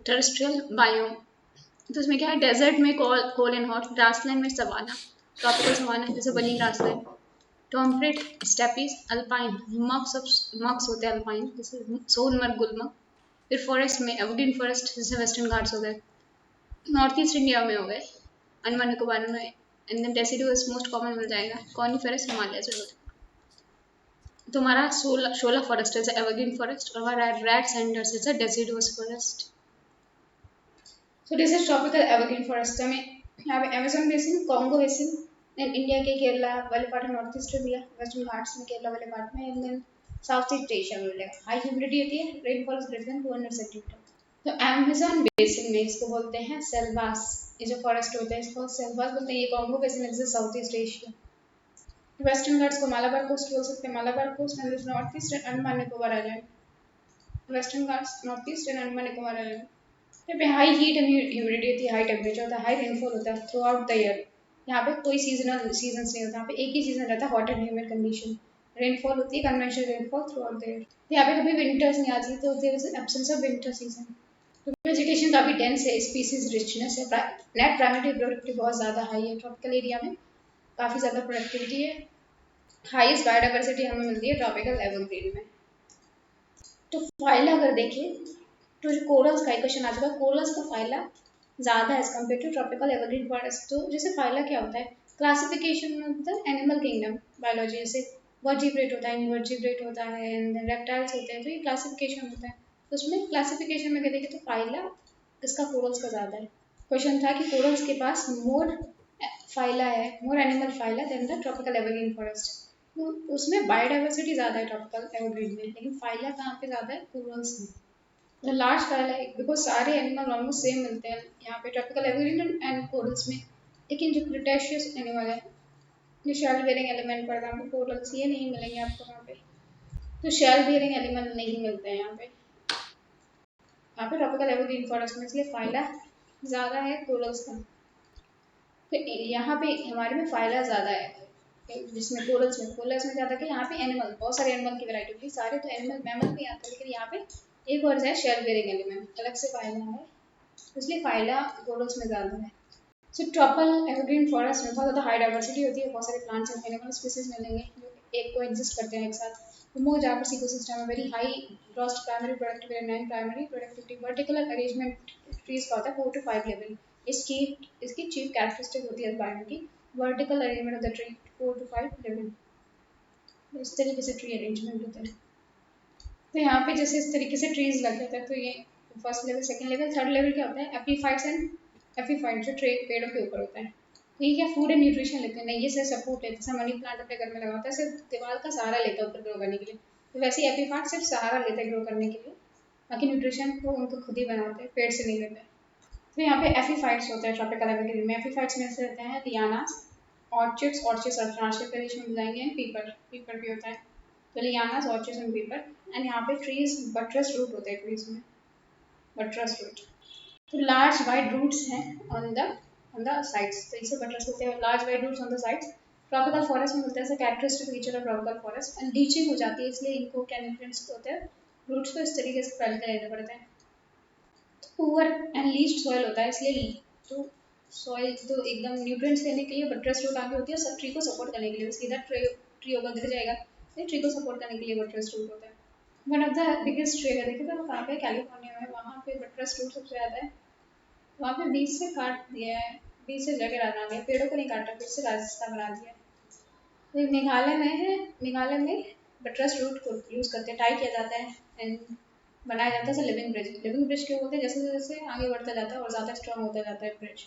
Terrestrial biome, तो इसमें क्या है, डेजर्ट में कोल एंड हॉट, ग्रासलैंड में सवाना, ट्रॉपिकल सवाना जैसे बनी ग्रासलैंड, टॉम्परेट स्टेपीज, अल्पाइन मक्स होते हैं अल्पाइन जैसे सोनमर्ग गुलमर्ग, फिर फॉरेस्ट में एवरग्रीन फॉरेस्ट जैसे वेस्टर्न घाट्स हो गए, नॉर्थ ईस्ट इंडिया में हो गए अंडमान निकोबार में, and then deciduous most common मिल जाएगा, कॉनिफेरस हिमालय से होता है। तुम्हारा शोला फॉरेस्ट है एवरग्रीन फॉरेस्ट, और हमारा रेड सैंडर्स है deciduous forest. So this is tropical evergreen forest में यहाँ पे Amazon basin, Congo basin, then India के केरला वाले पार्ट में, north east India western Ghats में केरला वाले पार्ट में, and then south east Asia में मिलेगा। हाई ह्यूमिडिटी होती है, rainfall is greater than 200 centimetre. तो अमेजन बेसिन में इसको बोलते हैं सेल्वास, ये जो फॉरेस्ट होता है इसको सेल्वास बोलते हैं। ये कॉन्गो बेसिन है south east Asia. Western Ghats को मालाबार कोस्ट बोल सकते हैं, Malabar Coast and North East and Andaman Nicobar island. Western Ghats North East and Andaman Nicobar island. यहाँ पे हाई हीट एंड ह्यूमिडिटी होती है, हाई टेम्परेचर होता है, हाई रेनफॉल होता है थ्रू आउट द ईयर। यहाँ पे कोई सीजनल सीजन नहीं होता, यहाँ पे एक ही सीजन रहता है, hot and humid condition. Rainfall होती है conventional rainfall throughout the year. यहाँ पे कभी विंटर्स नहीं आती, तो there is absence of winter season. तो वेजिटेशन काफ़ी डेंस है, स्पीसीज रिचनेस है, नेट प्राइमरी प्रोडक्टिविटी बहुत ज़्यादा हाई है ट्रॉपिकल एरिया में, काफ़ी ज़्यादा प्रोडक्टिविटी है। हाईएस्ट बायोडाइवर्सिटी हमें मिलती है ट्रॉपिकल एवरग्रीन में। तो फाइला अगर देखें तो जो कोरल्स का क्वेश्चन आ चुका है, कोरल्स का फाइला ज़्यादा as compare to tropical evergreen forest. तो जैसे फाइला क्या होता है, क्लासिफिकेशन में होता है एनिमल किंगडम बायोलॉजी, जैसे वर्टिब्रेट होता है, इनवर्टिब्रेट होता है, एंड रेप्टाइल्स होते हैं, तो ये क्लासिफिकेशन होता है। तो उसमें क्लासिफिकेशन में क्या देखें तो फाइला इसका कोरल्स का ज़्यादा है। क्वेश्चन था कि कोरल्स के पास मोर फाइला है, more animal phyla than the tropical evergreen forest. तो उसमें बायोडाइवर्सिटी ज़्यादा है ट्रॉपिकल एवरग्रीन में, लेकिन फाइला कहाँ पे ज़्यादा है, कोरल्स में। द लार्ज फाइला है बिकॉज सारे एनिमल ऑलमोस्ट सेम मिलते हैं यहाँ पे ट्रॉपिकल एवरग्रीन एंड कोरल्स में। लेकिन जो क्रिटेशियस एनिमल है, जो शेल बेयरिंग एलिमेंट पर वहाँ पे कोरल्स ये नहीं मिलेंगे आपको वहाँ पे, तो शेल बेयरिंग एलिमेंट नहीं मिलते हैं यहाँ पे ट्रॉपिकल एवरग्रीन फॉरेस्ट में, इसलिए फाइला ज़्यादा है कोरल्स का। तो यहाँ पे हमारे में फाइला ज़्यादा है, जिसमें कोरल्स में ज़्यादा कि यहाँ पे एनिमल बहुत सारे एनिमल की वैरायटी होती है, सारे तो एनिमल मैमल भी आते हैं, लेकिन यहाँ पे एक और है शेल बेयरिंग एलिमेंट अलग से फाइला है, इसलिए फाइला कोरल्स में ज़्यादा है। सो ट्रॉपिकल एवरग्रीन फॉरेस्ट में बहुत ज़्यादा हाई डाइवर्सिटी होती है, बहुत सारे प्लांट्स एंड एनिमल स्पीसीज मिलेंगे जो एक को एग्जिस्ट करते हैं एक साथ। तो मोर डाइवर्स इकोसिस्टम है, very high gross primary productivity, non primary productivity, vertical arrangement trees का होता है 4 to 5 लेवल। इसकी चीफ कैरेक्टरिस्टिक होती है बायोम की, vertical arrangement of the tree 4 to 5 level, इस तरीके से ट्री अरेंजमेंट होता है। तो यहाँ पे जैसे इस तरीके से ट्रीज लगे होते हैं, तो ये first level, second level, third level क्या होता है, एपीफाइट्स एंड एपीफाइट जो ट्रे पेड़ों के ऊपर होता है। तो ये क्या फूड एंड न्यूट्रिशन लेते हैं, नहीं ये सिर्फ सपोर्ट है, जैसे मनी प्लांट अपने घर में लगा होता है सिर्फ दीवार का सहारा लेता है ऊपर ग्रो करने के लिए, तो वैसे ही एपीफाइट सिर्फ सहारा लेता है ग्रो करने के लिए, बाकी न्यूट्रिशन को उनको खुद ही बनाते हैं, पेड़ से नहीं लेते। तो यहाँ पे एपीफाइट्स होते हैं ट्रॉपिकल एवरग्रीन में। एपीफाइट्स में से रहते हैं लियानास, ऑर्चिड्स और ट्रांसलेट में मिल जाएंगे, पीपर पीपर भी होता है। तो lianas, orchids and pepper, and यहाँ पे ट्रीज बटरस रूट होते हैं ट्रीज में, बटरस रूट। तो लार्ज वाइड रूट्स हैं ऑन द साइड्स, तो इसे बटरस होते हैं, large wide roots on the sides. Tropical forest में मिलता है, characteristic feature of tropical forest, and leaching हो जाती है, इसलिए इनको क्या न्यूट्रिएंट्स होते हैं, रूट्स को इस तरीके से फैल कर लेने पड़ते हैं। पुअर एंड लीस्ट सॉइल होता है, इसलिए तो सॉइल तो एकदम न्यूट्रिएंट्स लेने के लिए बटरस रूट आगे होती है, सब ट्री को सपोर्ट करने के लिए, सीधा ट्री होगा गिर जाएगा, तो ट्री को सपोर्ट करने के लिए बटरस रूट होता है। One of the biggest tree अगर देखें तो वो कहाँ पे, कैलिफोर्निया में, वहाँ पे बटरस रूट सबसे ज़्यादा है। वहाँ पे बीच से काट दिया है, बीच से जगह बना दिया, पेड़ों को नहीं काटा, फिर से रास्ता बना दिया। तो मेघालय में है, मेघालय में बटरस रूट को यूज़ करके टाई किया जाता है एंड बनाया जाता है लिविंग ब्रिज। लिविंग ब्रिज क्यों बोलते हैं, जैसे जैसे आगे बढ़ता जाता है और ज़्यादा स्ट्रॉन्ग होता जाता है ब्रिज।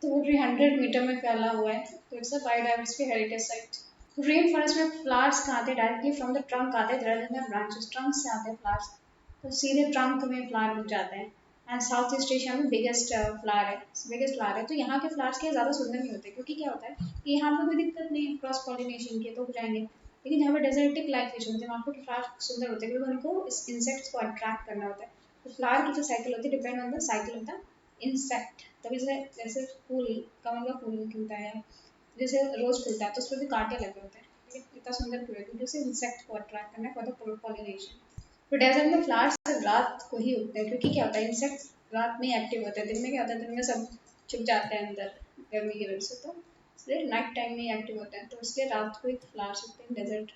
तो वो ट्री 100 मीटर में फैला हुआ है, तो it's a biodiversity heritage site. Rain forest में फ्लावर्स कहाँ आते हैं, डायरेक्टली फ्रॉम द ट्रंक आते हैं, rather than ब्रांचेस, ट्रंक से आते हैं फ्लावर्स, तो सीधे ट्रंक में फ्लावर उग जाते हैं। एंड साउथ ईस्ट एशिया में बिगेस्ट फ्लावर है, बिगेस्ट फ्लावर है। तो यहाँ के फ्लावर्स के ज़्यादा सुंदर नहीं होते, क्योंकि क्या होता है कि यहाँ पे कोई दिक्कत नहीं है क्रॉस पॉलिनेशन की, तो हो जाएंगे। लेकिन यहाँ पे डेजर्टिक लाइफ फिश होते हैं, वहाँ पे फ्लावर सुंदर होते हैं, क्योंकि उनको इस इंसेक्ट्स को अट्रैक्ट करना होता है। तो फ्लावर की जो साइकिल होती है depend on the cycle of the insect, तभी से जैसे फूल, कमल का फूल खिलता है, जैसे रोज खिलता है, तो उसमें भी कांटे लगे होते हैं, लेकिन इतना सुंदर क्यों है, क्योंकि उसे इंसेक्ट को अट्रैक्ट करना है फॉर द पॉलिनेशन। तो डेजर्ट में फ्लावर्स सिर्फ रात को ही उगते हैं, क्योंकि क्या होता है, इंसेक्ट्स रात में एक्टिव होते हैं। दिन में क्या होता है, दिन में सब छुप जाते हैं अंदर गर्मी की वजह से, तो इसलिए नाइट टाइम में एक्टिव होते हैं, तो इसलिए रात को ही फ्लावर्स उगते हैं डेजर्ट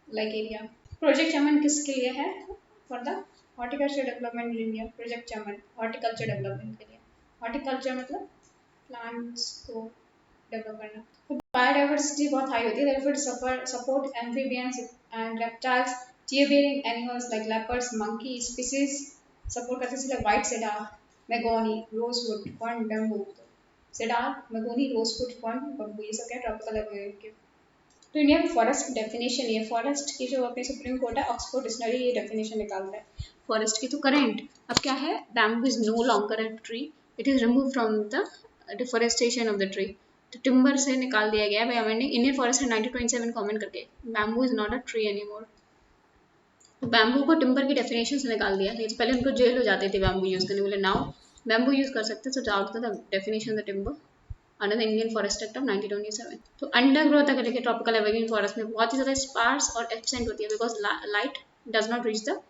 लाइक एरिया। प्रोजेक्ट चमन किसके लिए है? For the horticulture development in India. Project Chaman horticulture development के लिए। हॉर्टिकल्चर मतलब प्लांट्स को डेवलप करना। तो बायोडाइवर्सिटी बहुत हाई होती है, therefore support amphibians and reptiles, tier bearing animals like leopards, monkey species support करते हैं, white cedar, mahogany, rosewood, fern, bamboo. Cedar, mahogany, rosewood, fern, bamboo, ये सब क्या ट्रॉपिकल एवरग्रीन के। तो इंडिया में फॉरेस्ट की डेफिनेशन ये, फॉरेस्ट की जो अपनी सुप्रीम कोर्ट है ऑक्सफोर्ड डिक्शनरी ये डेफिनेशन निकालता है फॉरेस्ट की। तो करेंट अब क्या है, bamboo is no longer a tree, it is remove from the deforestation of the tree. तो टिम्बर से निकाल दिया गया by amending Indian forest 1927 comment करके, bamboo is not a tree anymore. तो बैम्बू को टिम्बर की डेफिनेशन से निकाल दिया, लेकिन पहले उनको जेल हो जाते थे बैम्बू यूज करने बोले, नाउ बैम्बू यूज कर सकते, so out the definition the timber under the Indian forest act of 1927। तो अंडर ग्रोथ अगर देखें ट्रॉपिकल एवरग्रीन फॉरेस्ट में बहुत ही ज़्यादा स्पार्स और एब्सेंट होती है, because light does not reach the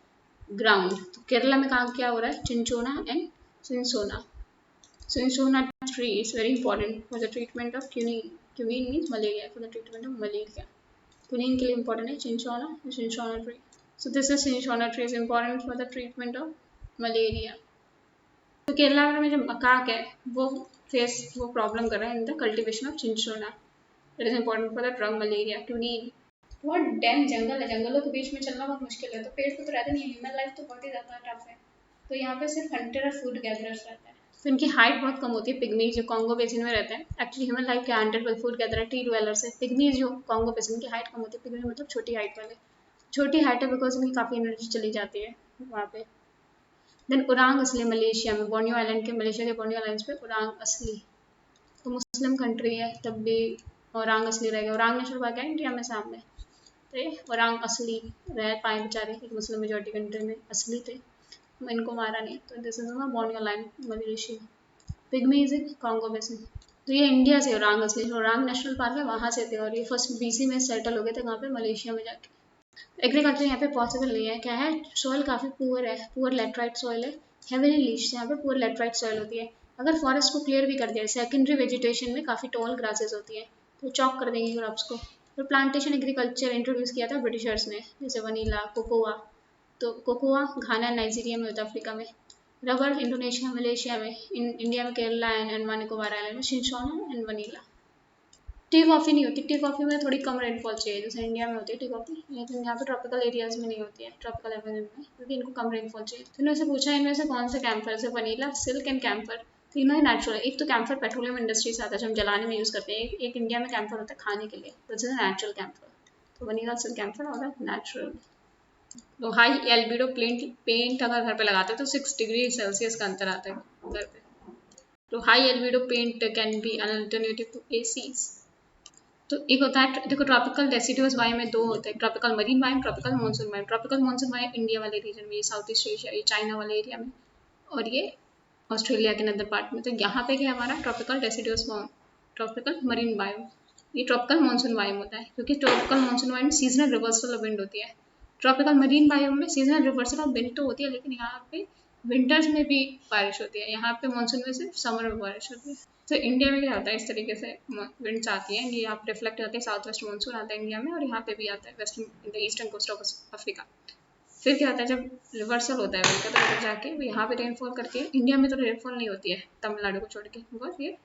ground. तो केरला में काम क्या हो रहा है, cinchona and cinchona. Cinchona tree is very important for the treatment of quinine, quinine means malaria, for the treatment of malaria. Quinine के लिए इंपॉर्टेंट है cinchona tree. So this is cinchona tree is important for the treatment of malaria. तो केरला में जो macaque है वो problem कर रहा है in the cultivation of cinchona, it is important for the drug malaria quinine. बहुत डेंस जंगल है, जंगलों के बीच में चलना बहुत मुश्किल है, तो पेड़ तो रहते नहीं है, ह्यूमन लाइफ तो बहुत ही ज़्यादा टफ है। तो यहाँ पे सिर्फ हंटर और फूड गैदरर्स रहते हैं, तो इनकी हाइट बहुत कम होती है। पिग्मीज जो कॉन्गो बेसिन में रहते हैं, एक्चुअली ह्यूमन लाइफ के Hunter food gatherer T dwellers है। पिग्मीज जो कॉन्गो बेसिन की हाइट कम होती है, पिग्मी मतलब छोटी हाइट वाले, छोटी हाइट है बिकॉज इनकी काफ़ी एनर्जी चली जाती है वहाँ पे। देन उरांग असली मलेशिया में, बोर्नियो आइलैंड के, मलेशिया के बोर्नियो आइलैंड पे उरांग असली, तो मुस्लिम कंट्री है तब भी औरांग असली रहेगा। औरांग नेशनल पार्क है इंडिया में सामने, तो ये औरांग असली रह पाए बेचारे, एक मुस्लिम मेजोरिटी कंट्री में असली थे, इनको मारा नहीं। तो this is Borneo island Malaysia. Pygmy is Congo basin. तो ये इंडिया से औरांग असली, औरांग नेशनल पार्क है वहाँ से थे, और ये फर्स्ट बीसी में सेटल हो गए थे वहाँ पे मलेशिया में जाके। एग्रीकल्चर यहाँ पे पॉसिबल नहीं है, क्या है, सॉइल काफ़ी पुअर है, पुअर लेटराइट सॉइल है, हेवीली लीच्ड, यहाँ पे पुअर लेटराइट सॉइल होती है। अगर फॉरेस्ट को क्लियर भी कर दिया, सेकेंडरी वेजिटेशन में काफ़ी टॉल ग्रासेस होती है, तो चॉक कर देंगे क्रॉप्स को। तो प्लांटेशन एग्रीकल्चर इंट्रोड्यूस किया था ब्रिटिशर्स ने, जैसे वनीला, कोकोआ। तो कोकोआ घाना नाइजीरिया में होता है अफ्रीका में, रबर इंडोनेशिया मलेशिया में, इंडिया में केरला एंड अंडमान निकोबार आइलैंड में सिंचोना एंड वनीला। टी कॉफ़ी नहीं होती, टी कॉफ़ी में थोड़ी कम रेनफॉल चाहिए, जैसे इंडिया में होती है टी कॉफ़ी, लेकिन यहाँ पे ट्रॉपिकल एरियाज में नहीं होती है, ट्रॉपिकल एवरग्रीन में, क्योंकि इनको कम रेनफॉल चाहिए। तो इन्होंने से पूछा इनमें से कौन से कैम्फर, जैसे वनीला, सिल्क एंड कैम्फर, तीनों ही नेचुरल है। एक तो कैम्फर पेट्रोलियम इंडस्ट्री से आता है जो हम जलाने में यूज़ करते हैं, एक इंडिया में कैम्फर होता है खाने के लिए, तो जैसे नेचुरल कैम्फर, तो वनीला, सिल्क कैम्फर और नेचुरल। तो हाई एल्बिडो पेंट अगर घर पे लगाते हैं तो 6 डिग्री सेल्सियस का अंतर आता है घर पे। तो high albedo paint can be an alternative to ACs. तो एक होता है, देखो ट्रॉपिकल डेसिडुअस वायु में दो होते हैं, ट्रॉपिकल मरीन वायु, ट्रॉपिकल मानसून वायु। ट्रॉपिकल मानसून वायु इंडिया वाले रीजन में, ये साउथ ईस्ट एशिया, ये चाइना वाले एरिया में, और ये ऑस्ट्रेलिया के नदर पार्ट में। तो यहाँ पे क्या हमारा ट्रॉपिकल डेसिडुअस वायु, ट्रॉपिकल मरीन वायु, ये ट्रॉपिकल मानसून वायु होता है, क्योंकि ट्रॉपिकल मानसून वायु में सीजनल रिवर्सल ऑफ विंड होती है। ट्रॉपिकल मरीन वायु में सीजनल रिवर्सल ऑफ विंड तो होती है, लेकिन यहाँ पे विंटर्स में भी बारिश होती है, यहाँ पे मानसून में सिर्फ समर में बारिश होती है। तो इंडिया में क्या होता है, इस तरीके से विंड्स आती हैं, ये आप रिफ्लेक्ट होते हैं, साउथ वेस्ट मानसून आता है इंडिया में, और यहाँ पे भी आता है western in the eastern coast of Africa. फिर क्या होता है, जब रिवर्सल होता है विंड का, तो उधर जाके वो यहाँ पे रेनफॉल करके, इंडिया में तो रेनफॉल नहीं होती है तमिलनाडु को छोड़ के, बिकॉज ये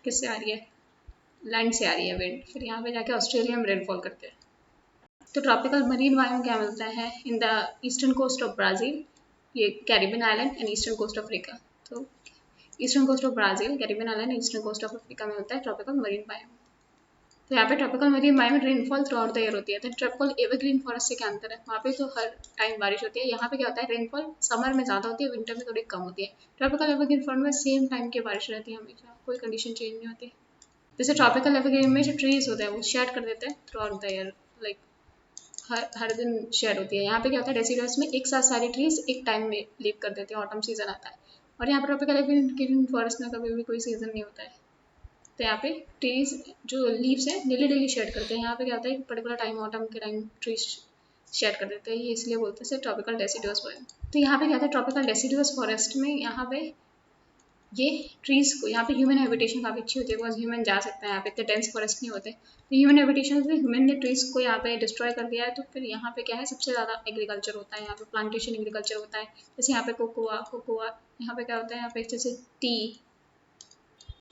किससे आ रही है, लैंड से आ रही है विंड, फिर यहाँ पे जाके ऑस्ट्रेलिया में रेनफॉल करते हैं। तो ट्रॉपिकल मरीन वायु क्या मिलता है in the eastern coast of Brazil, ये Caribbean island and eastern coast of Africa. तो eastern coast of Brazil, Caribbean island, eastern coast of Africa में होता है ट्रॉपिकल मरीन वायु। तो यहाँ पे ट्रॉपिकल मरीन वायु में rainfall throughout the year होती है। तो ट्रॉपिकल एवरग्रीन फॉरेस्ट से क्या अंतर है, वहाँ पे तो हर टाइम बारिश होती है, यहाँ पे क्या होता है, रेनफॉल समर में ज़्यादा होती है, विंटर में थोड़ी कम होती है। ट्रॉपिकल एवरग्रीन फॉरेस्ट में सेम टाइम की बारिश रहती है हमेशा, कोई कंडीशन चेंज नहीं होती। जैसे ट्रॉपिकल एवरग्रीन में जो ट्रीज होते हैं वो शेड कर देते हैं throughout the year, like हर दिन शेयर होती है। यहाँ पे क्या होता है, डेसिडुअस में एक साथ सारी ट्रीज एक टाइम में लीव कर देते हैं, ऑटम सीजन आता है, और यहाँ पर ट्रॉपिकल एवरग्रीन फॉरेस्ट में कभी भी कोई सीजन नहीं होता है। तो यहाँ पे ट्रीज जो लीव्स हैं डेली डेली शेड करते हैं। यहाँ पे क्या होता है, एक पर्टिकुलर टाइम, ऑटम के टाइम ट्रीज शेयर कर देते हैं, ये इसलिए बोलते हैं ट्रॉपिकल डेसिडुअस फॉरेस्ट। तो यहाँ पे क्या था, ट्रॉपिकल डेसिडुअस फॉरेस्ट में यहाँ पे ये ट्रीज को, यहाँ पे ह्यूमन हैबिटेशन काफ़ी अच्छी होती है, बिकॉज ह्यूमन जा सकता है यहाँ पे, इतने डेंस फॉरेस्ट नहीं होते। तो ह्यूमन हैबिटेशन से ह्यूमन ने ट्रीज को यहाँ पे डिस्ट्रॉय कर दिया है, तो फिर यहाँ पे क्या है, सबसे ज़्यादा एग्रीकल्चर होता है यहाँ पे, प्लांटेशन एग्रीकल्चर होता है। जैसे यहाँ पे कोकोआ कोकोआ, यहाँ पे क्या होता है, यहाँ पे जैसे टी,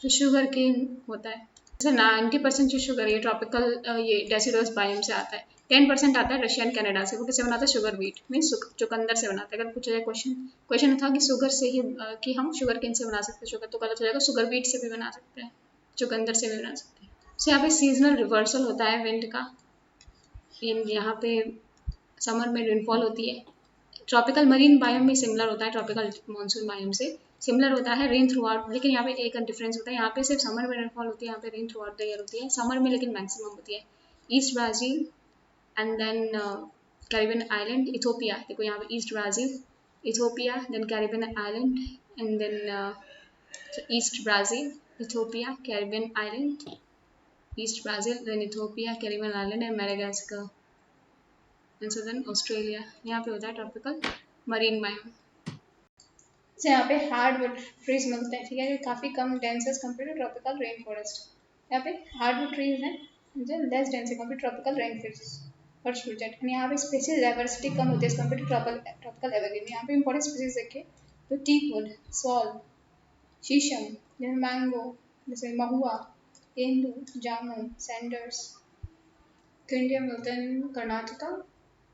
फिर शुगर केन होता है। जैसे 90% जो शुगर ये ट्रॉपिकल ये डेसिडुअस बायोम से आता है, 10% आता है रशिया एंड कनाडा से। वो किससे बनाता है, शुगर बीट मीन चुकंदर से बनाता है। अगर पूछा जाए क्वेश्चन था कि शुगर से ही कि हम शुगर केन से बना सकते हैं शुगर, तो गलत हो जाएगा, शुगर बीट से भी बना सकते हैं, चुकंदर से भी बना सकते हैं। तो यहाँ पे सीजनल रिवर्सल होता है विंड का, यहाँ पे समर में रेनफॉल होती है। ट्रॉपिकल मरीन बायोम में सिमिलर होता है ट्रॉपिकल मानसून बायोम से, सिमिलर होता है रेन थ्रू आउट, लेकिन यहाँ पे एक डिफरेंस होता है, यहाँ पे सिर्फ समर में रेनफॉल होती है, यहाँ पे rain throughout the year होती है, समर में लेकिन मैक्सिमम होती है। East Brazil and then Caribbean island, Ethiopia, देखो यहाँ पे east Brazil, Ethiopia, then Caribbean island, and then east Brazil, Ethiopia, Caribbean island, east Brazil, then Ethiopia, Caribbean island and Madagascar and southern Australia. यहाँ पे होता है tropical marine biome. से यहाँ पे हार्डवुड ट्रीज मिलते हैं, ठीक है, काफ़ी कम dense as compare to tropical rain forest. यहाँ पे हार्डवुड ट्रीज हैं जो लेस डेंस है compare to tropical rain forest project. यहाँ पे स्पेसीज डाइवर्सिटी कम होती है कम्पेयर टू ट्रॉपिकल एवरग्रीन। यहाँ पे इंपॉर्टेंट स्पेसीज देखे तो टीक वुड, सॉल, शीशम, जैसे मैंगो, जैसे महुआ, तेंदू, जामुन, सैंडर्स। तो इंडिया में मिलते हैं Karnataka,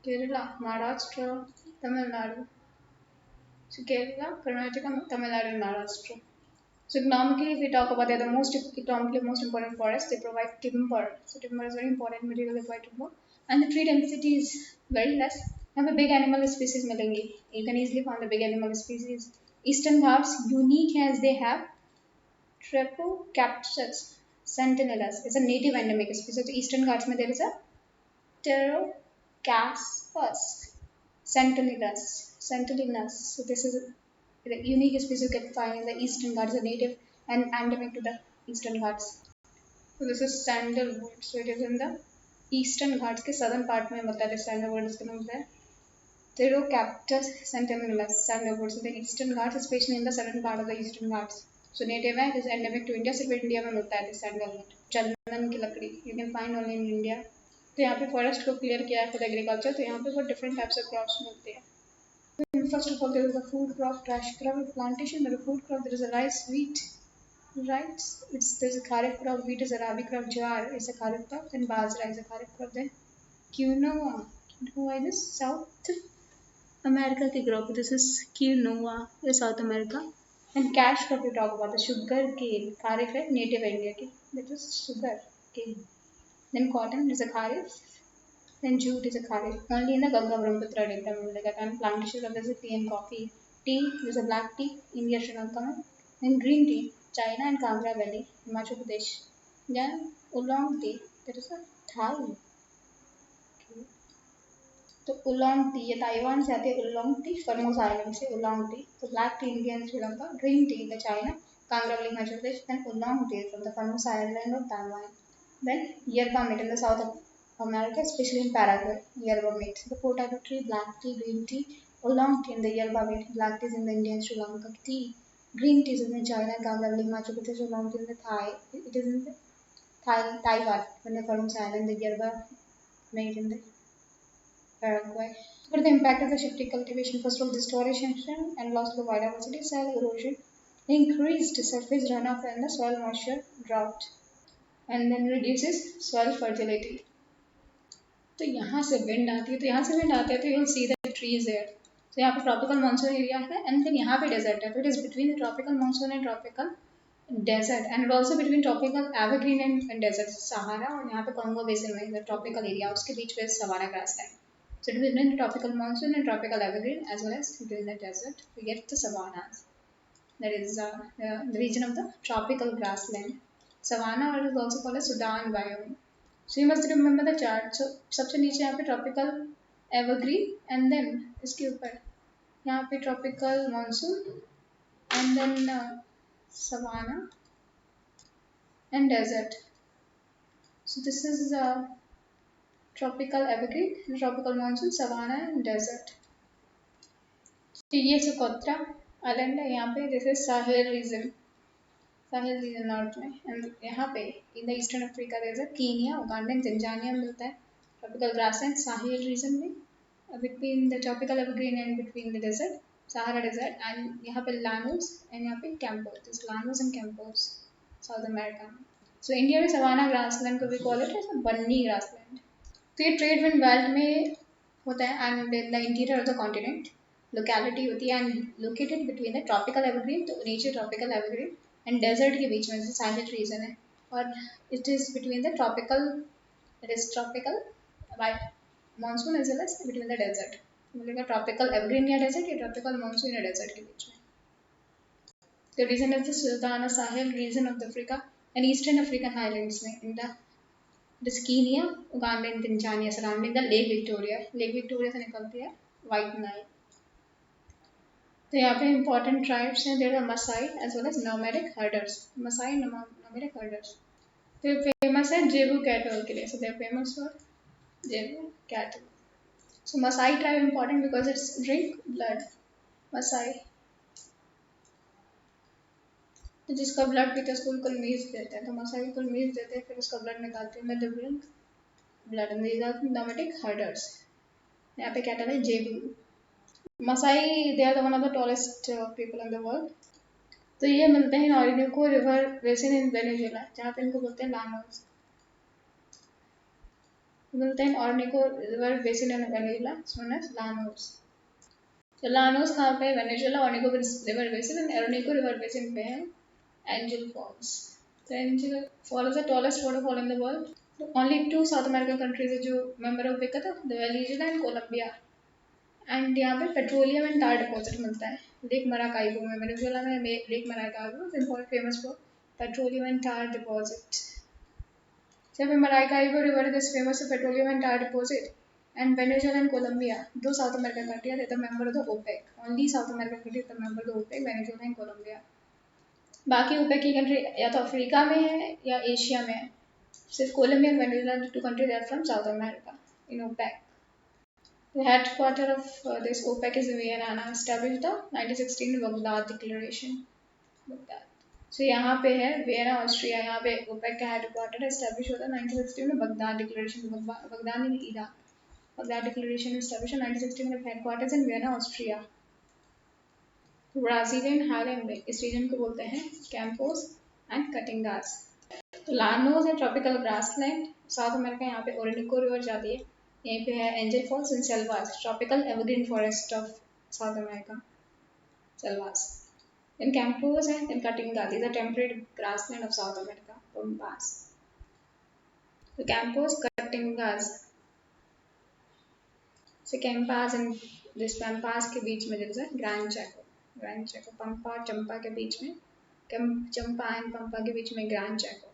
Kerala, Maharashtra, Tamil Nadu. So Kerala, Karnataka, Tamil Nadu, and Maharashtra. So economically, if we talk about the most economically most important forests, they provide timber. So timber is very important material, they provide timber, and the tree density is very less. यहाँ पे big animal species मिलेंगे. You can easily find the big animal species. Eastern Ghats unique as they have Trechocaptus sentinellus. It's a native endemic species. So Eastern Ghats में there is a Pterocarpus sentinellus. So this is the unique species you can find in the Eastern Ghats, a native and endemic to the Eastern Ghats. So this is sandalwood. So it is in the Eastern Ghats के southern part में मिलता है sandalwood, इसका नाम होता है Pterocarpus sentinellus sandalwood. So the Eastern Ghats, especially in the southern part of the Eastern Ghats. So native है, it is endemic to India. सिर्फ इंडिया में मिलता है sandalwood. चंदन की लकड़ी you can find only in India. तो यहाँ पे फॉरेस्ट को क्लियर किया है फॉर एग्रीकल्चर, तो यहाँ पे बहुत डिफरेंट टाइप्स ऑफ क्रॉप्स मिलते हैं. First of all, there is a food crop, trash crop, plantation. There is a food crop. There is a rice, wheat, rice. There's a kharif crop. Wheat is a rabi crop. Jowar is a kharif crop. Then bajra is a kharif crop. Then quinoa. Quinoa is South America की crop. This is quinoa is South America. And cash crop we talk about the sugar cane. Kharif है native India की. That is sugar cane. Then cotton is a kharif. Then jute is a kharif. Only in the Ganga Brahmaputra delta मिलेगा. And plantations of this tea and coffee. Tea is a black tea, India, Sri Lanka. Then green tea, China and Kangra Valley, Himachal Pradesh. Then oolong tea, that is a Thai. Okay. तो oolong tea ये Taiwan से आती है, oolong tea, Formosa Island से oolong tea. So black tea India and Sri Lanka, green tea in the China, Kangra Valley, Himachal Pradesh. Then oolong tea from the Formosa Island of Taiwan. Then yerba mate in the south of America, especially in Paraguay, yerba mate. The potato tree, black tea, green tea, oolong tea in the yerba mate, black tea is in the Indian Sri Lanka tea, green tea is in the China, Ganga Valley, Himachal Pradesh, oolong tea in the Thai, it is in the Taiwan, when the Formosa Island, the yerba mate in the Paraguay. But the impact of the shifting cultivation, first of all, deforestation and loss of biodiversity, soil erosion, increased surface runoff and the soil moisture drought, and then reduces soil fertility. तो यहाँ से wind आती है, तो यहाँ से wind आती है, तो you see the trees there. तो यहाँ पे ट्रॉपिकल मानसून एरिया है, एंड देन यहाँ पे डेजर्ट है, तो it is between the tropical monsoon and tropical desert, and also between tropical evergreen and desert Sahara, और यहाँ पे Congo basin में the tropical area उसके बीच में savanna grassland. So it is between the tropical monsoon and tropical evergreen as well as between the desert we get the savannas. That is the region of the tropical grassland. Savanna, or it is also called as Sudan biome. So you must remember the chart. So सबसे नीचे यहाँ पे tropical evergreen and then इसके ऊपर यहाँ पे tropical monsoon and then savanna and desert. So this is tropical evergreen, tropical monsoon, savanna and desert. तो ये सोकोत्रा आइलैंड है, यहाँ पे जैसे साहिल रीजन नॉर्थ में, एंड यहाँ पे इन द ईस्टर्न अफ्रीका जैसे कीनिया, उगांडा एंड तंजानिया में मिलता है। ट्रॉपिकल ग्रासलैंड साहिल रीजन में, between the tropical evergreen and between the desert, Sahara Desert, and यहाँ पे Llanos and यहाँ पे Campos, this Llanos and Campos, South America. So India में सवाना grassland को भी call it as a bunny grassland. तो ये trade wind belt में होता है and in the interior of the continent, locality होती है and located between the tropical evergreen, तो नीचे tropical evergreen and desert के बीच में जैसे साहिल region है, और it is between the tropical, it is tropical monsoon as well as between the desert, मतलब ट्रॉपिकल एवरग्रीन या डेजर्ट या ट्रॉपिकल मानसून या डेजर्ट के बीच में। The region is the Sultana Sahel region of Africa and eastern African islands में in the Kenya, Uganda and Tanzania surrounding the Lake Victoria. Lake Victoria से निकलती है वाइट नाइल। तो यहाँ पे इंपॉर्टेंट ट्राइब्स हैं, there are Masai as well as nomadic herders, Masai nomadic herders. तो famous है जेबू कैटल के लिए, so they are famous for Jebu cattle. So Maasai tribe important because it's drink blood. Maasai. तो जिसका blood पीते हैं उसको बिल्कुल मीज देते हैं, तो Maasai बिल्कुल मीज देते हैं, फिर उसका ब्लड निकालते हैं, they drink blood and these are nomadic herders. यहाँ पे cattle है जेबू। Maasai they are the one of the tallest people in the world. तो ये मिलते हैं Orinoco river basin in Venezuela, जहाँ पे इनको बोलते हैं लानोस। मिलते हैं Orinoco river basin in Venezuela, known as Llanos. तो लानोस कहाँ पे है? Venezuela, Orinoco river basin and Orinoco river basin पे है एंजल फॉल्स। तो Angel Fall is the tallest waterfall in the world. Only 2 South American countries है जो member of विकता, the Venezuela and Colombia. And यहाँ पे पेट्रोलियम एंड टार डिपॉजिट मिलता है लेक मराकाइबो में। वेनेजुएला में Lake Maracaibo is famous for petroleum and tar deposit. So Maracaibo River is famous for petroleum and tar deposit, and Venezuela and Colombia, two South American countries, are the member of the OPEC. Only South American countries are the member of the OPEC, Venezuela and Colombia. बाकी OPEC की country या तो Africa में है या Asia में है। सिर्फ Colombia and Venezuela, two countries are from South America in OPEC. The headquarter of this OPEC is Vienna, established the 1916 Baghdad Declaration. Baghdad. So यहाँ पे है वियना ऑस्ट्रिया, यहाँ पे ओपेक का हेडक्वार्टर एस्टैब्लिश होता है 1960 में Baghdad declaration, Baghdad in Iraq, Baghdad declaration establish 1960 में, headquarters in Vienna Austria. Brazilian highland में इस रीजन को बोलते हैं कैंपोस एंड कटिंगास। तो लानोस है ट्रॉपिकल ग्रासलैंड, साउथ अमेरिका, यहाँ पे ओरिनोको रिवर जाती है, यहीं पे है Angel falls in Selvas, tropical evergreen forest of south America, Selvas. In Campos and in Caatinga, these are temperate grassland of South America, Pampas. So Campos, Caatingas. So Pampas and this Pampas के बीच में जैसे Gran Chaco, Pampa और चंपा के बीच में, चंपा and पंपा के बीच में Gran Chaco.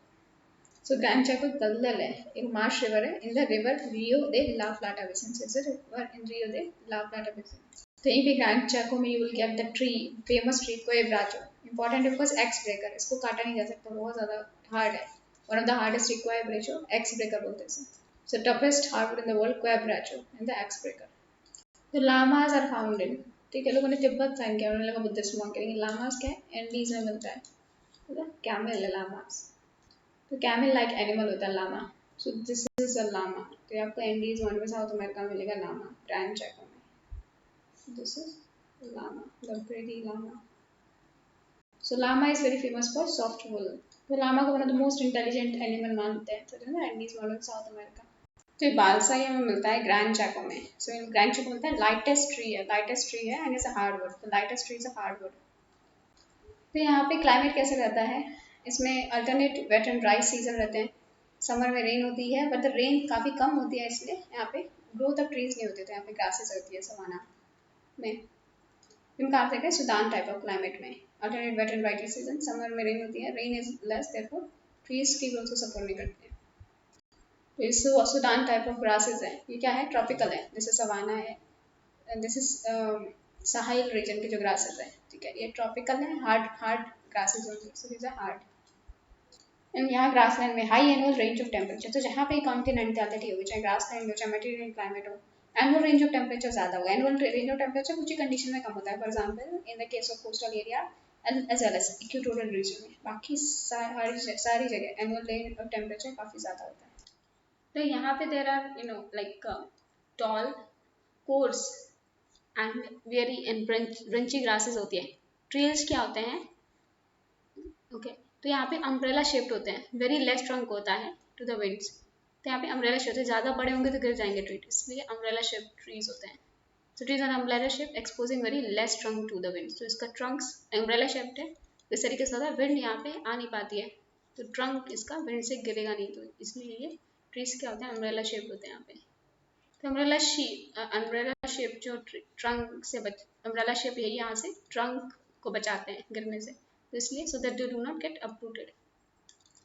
So Gran Chaco दलदल है, एक मार्श रिवर है, in the river Rio de la Plata basin. So it's a river in Rio de la Plata basin. तो यहीं पे ग्रैंड चैको में you will get the tree, famous tree quebracho, important है because axe breaker, इसको काटा नहीं जा सकता, बहुत ज़्यादा हार्ड है, one of the hardest tree quebracho, axe breaker बोलते हैं इसे। So toughest hardwood in the world quebracho and the axe breaker. तो लामाज आर फाउंड इन, ठीक है, लोगों ने तिब्बत साइन किया, उन्होंने लगा बुद्धिस्ट मॉन्क करेंगे, लामाज क्या है, एंडीज में मिलता है, ठीक है, कैमल है लामाज। तो कैमल लाइक एनिमल होता है llama, so this is a llama. तो आपको एंडीज वन में साउथ अमेरिका में मिलेगा लामा, ग्रैंड चैको में। This is llama, the pretty llama. So llama is very famous for soft wool. तो llama को one of the most intelligent animal मानते हैं, तो ना Andes model South America. तो ये बालसाई में मिलता है ग्रैंड चैको में। So इन ग्रैंड चैको मिलता है, lightest tree है and it's a hardwood. The lightest tree is a hardwood. तो यहाँ पे क्लाइमेट कैसे रहता है? इसमें alternate wet and dry season रहते हैं। समर में रेन होती है, बट द रेन काफ़ी कम होती है, इसलिए यहाँ पे ग्रोथ ऑफ ट्रीज नहीं होते, तो यहाँ पे ग्रासेस होती है सवाना में। हम कहा सकते हैं सुदान टाइप ऑफ क्लाइमेट में, alternate wet and dry season, summer में रेन होती है, rain is less, therefore trees की ग्रोथ को सपोर्ट नहीं करते हैं। तो इस सुदान टाइप ऑफ ग्रासेस है, ये क्या है, ट्रॉपिकल है, जैसे सवाना है, दिस इज साहिल रीजन के जो ग्रासेस है, ठीक है, ये ट्रॉपिकल है, हार्ड ग्रासेस होती है, so these are hard. And यहाँ ग्रासलैंड में high annual range of temperature, तो जहाँ पे कॉन्टिनेंटलिटी होगी, चाहे ग्रासलैंड हो चाहे मेडिटेरियन क्लाइमेट हो, एनुअल रेंज ऑफ टेम्परेचर ज़्यादा होगा। एनुअल रेंज ऑफ टेम्परेचर कुछ ही कंडीशन में कम होता है, for example in the case of coastal area as well as equatorial region में। बाकी सारी जगह एनुअल रेंज ऑफ टेम्परेचर काफ़ी ज़्यादा होता है। तो यहाँ पे there are like tall, coarse and very and branchy grasses होती है। ट्रीज क्या होते हैं? ओके तो यहाँ पे अम्ब्रेला शेप्ड होते हैं, वेरी लेस ट्रंक होता है टू द विंड्स। तो यहाँ पे अम्ब्रेला शेप होते हैं, ज़्यादा बड़े होंगे तो गिर जाएंगे ट्री, इसलिए अम्ब्रेला शेप ट्रीज होते हैं। So trees are umbrella shape exposing very less trunk to the wind. तो इसका trunks umbrella shaped है, इस तरीके से होता है, wind यहाँ पे आ नहीं पाती है, तो trunk इसका wind से गिरेगा नहीं, तो इसलिए ये trees क्या होते हैं? umbrella shaped होते हैं यहाँ पे। तो umbrella shape जो trunk से umbrella shape यही यहाँ से trunk को बचाते हैं गिरने से, तो इसलिए so that they do not get uprooted.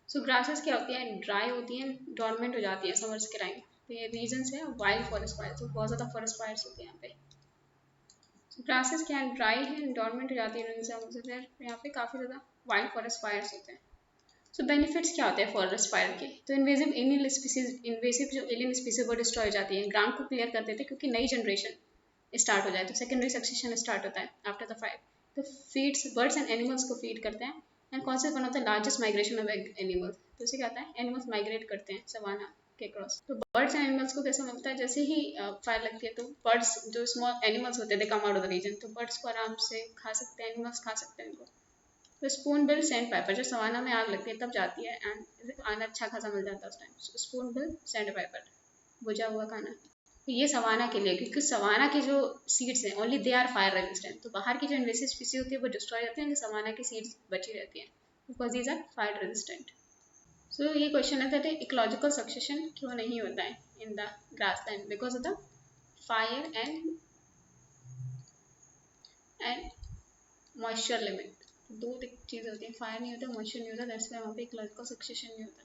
So grasses क्या होती हैं? ड्राई होती हैं, डॉर्मेंट हो जाती है समर्स के टाइम। तो ये रीजन है वाइल्ड फॉरेस्ट फायर, तो बहुत ज़्यादा फॉरेस्ट फायर्स होते हैं यहाँ पे। ग्रासेस क्या है? ड्राई है, डॉर्मेंट हो जाती है, फिर यहाँ पे काफ़ी ज़्यादा वाइल्ड फॉरेस्ट फायर्स होते हैं। सो बेनिफिट्स क्या होते हैं फॉरेस्ट फायर के? तो इन्वेसिव जो एलियन स्पीसीज वो डिस्ट्रॉय हो जाती है, ग्राउंड को क्लियर कर देते हैं क्योंकि नई जनरेशन स्टार्ट हो जाए, तो सेकेंडरी सक्सेशन स्टार्ट होता है आफ्टर द फायर। तो फीड्स बर्ड्स एंड एनिमल्स को फीड करते हैं, एंड कौन से होता है? Largest migration of animals. तो इसे क्या होता है? एनिमल्स माइग्रेट करते हैं सवाना के क्रॉस। तो बर्ड्स एंड एनिमल्स को कैसे मिलता है? जैसे ही फायर लगती है तो बर्ड्स जो स्मॉल एनिमल्स होते हैं they come out of the region, तो बर्ड्स को आराम से खा सकते हैं, एनिमल्स खा सकते हैं इनको। तो स्पून बिल सैंड पाइपर, जो सवाना में आग लगती है तब जाती है, एंड खाना अच्छा खासा मिल जाता है उस time. Spoon bill sand Piper, बुझा हुआ खाना। तो ये सवाना के लिए, क्योंकि सवाना के जो सीड्स हैं only they are fire resistant, तो बाहर की जो इन्वेसिव स्पीसीज होती है वो डिस्ट्रॉय होती है, सवाना की सीड्स बची रहती हैं because these are fire resistant. So ये क्वेश्चन है दैट इकोलॉजिकल सक्सेशन क्यों नहीं होता है in the grassland? Because of the fire and moisture limit. दो चीज़ होती है, फायर नहीं होता, मॉइस्चर नहीं होता, दैट्स व्हाई वहाँ पे इकोलॉजिकल सक्सेशन नहीं होता।